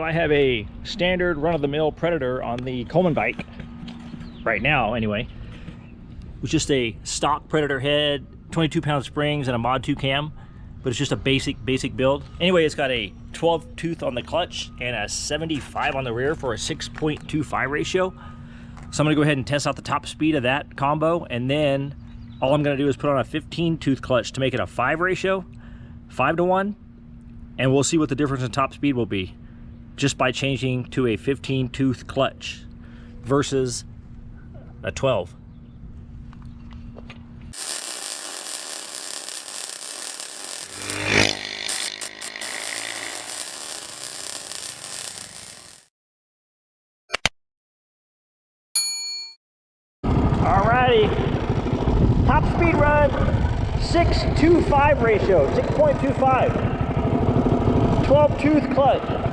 I have a standard run-of-the-mill Predator on the Coleman bike, right now anyway, with just a stock Predator head, 22-pound springs, and a Mod 2 cam, but it's just a basic build. Anyway, it's got a 12 tooth on the clutch and a 75 on the rear for a 6.25 ratio. So I'm gonna go ahead and test out the top speed of that combo, and then all I'm gonna do is put on a 15 tooth clutch to make it a 5 ratio, 5-to-1, and we'll see what the difference in top speed will be just by changing to a 15 tooth clutch versus a 12. Alrighty, top speed run, 6.25 ratio, 6.25, 12 tooth clutch.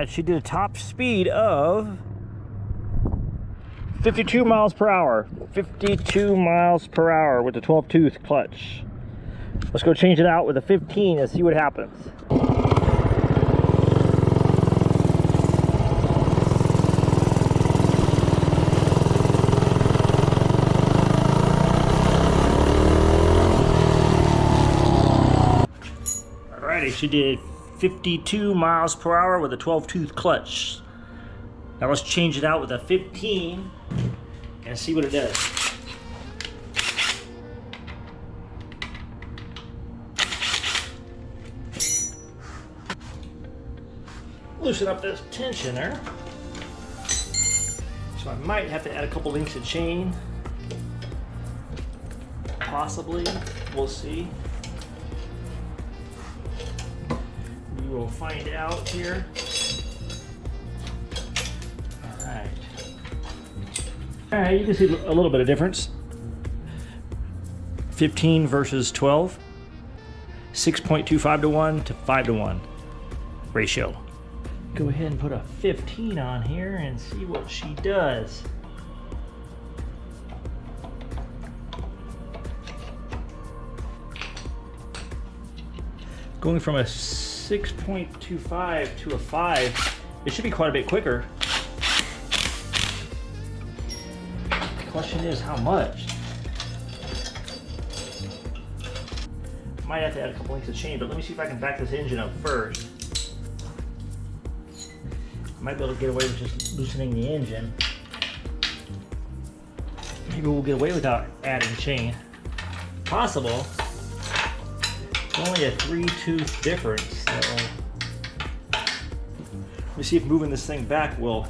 She did a top speed of 52 miles per hour. 52 miles per hour with the 12 tooth clutch. Let's go change it out with a 15 and see what happens. Alrighty, she did 52 miles per hour with a 12 tooth clutch. Now let's change it out with a 15 and see what it does. Loosen up this tensioner. So I might have to add a couple links of chain. Possibly, we'll see. We'll find out here. All right, you can see a little bit of difference. 15 versus 12. 6.25 to 1 to 5 to 1 ratio. Go ahead and put a 15 on here and see what she does. Going from a 6.25 to a 5, it should be quite a bit quicker. The question is how much? Might have to add a couple links of chain, but let me see if I can back this engine up first. Might be able to get away with just loosening the engine. Maybe we'll get away without adding chain. Possible. Only a 3 tooth difference, so let me see if moving this thing back will.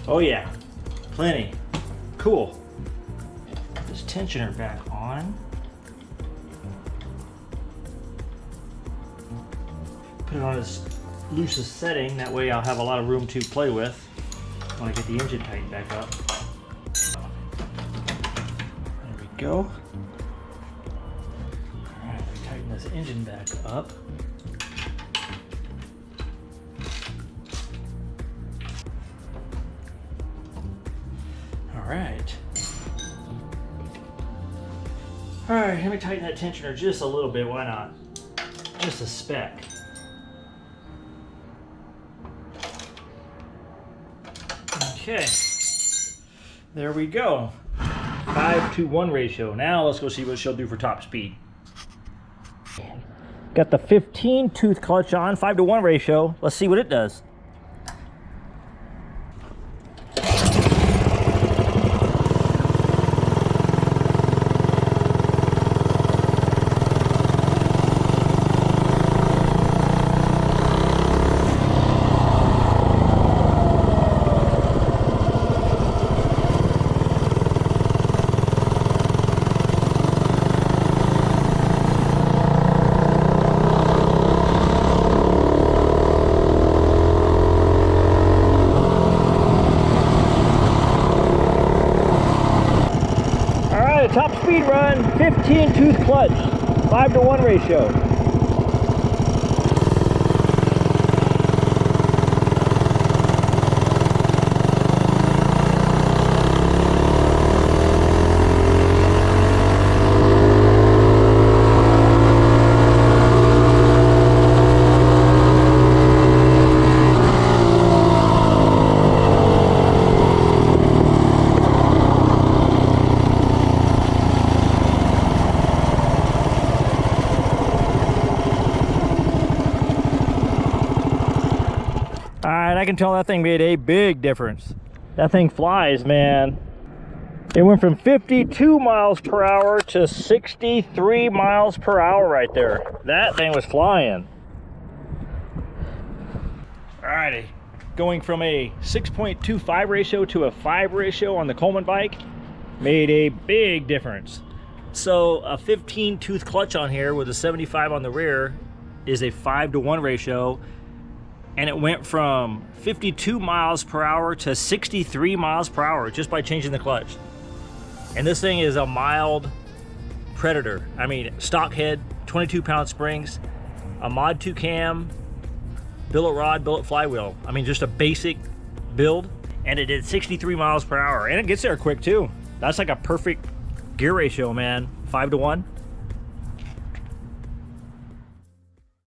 Oh yeah, plenty. Cool. Put this tensioner back on. Put it on its loosest setting, that way I'll have a lot of room to play with when I get the engine tightened back up. There we go. This engine back up. All right, let me tighten that tensioner just a little bit. Why not? Just a speck. Okay, there we go. 5-to-1 ratio. Now let's go see what she'll do for top speed. Got the 15 tooth clutch on, 5-to-1 ratio. Let's see what it does. 15 tooth clutch, 5-to-1 ratio. Alright, I can tell that thing made a big difference. That thing flies, man. It went from 52 miles per hour to 63 miles per hour right there. That thing was flying. Alrighty, going from a 6.25 ratio to a 5 ratio on the Coleman bike made a big difference. So a 15 tooth clutch on here with a 75 on the rear is a 5-to-1 ratio. And it went from 52 miles per hour to 63 miles per hour just by changing the clutch. And this thing is a mild Predator. I mean, stock head, 22-pound springs, a Mod 2 cam, billet rod, billet flywheel. I mean, just a basic build. And it did 63 miles per hour. And it gets there quick too. That's like a perfect gear ratio, man. 5-to-1.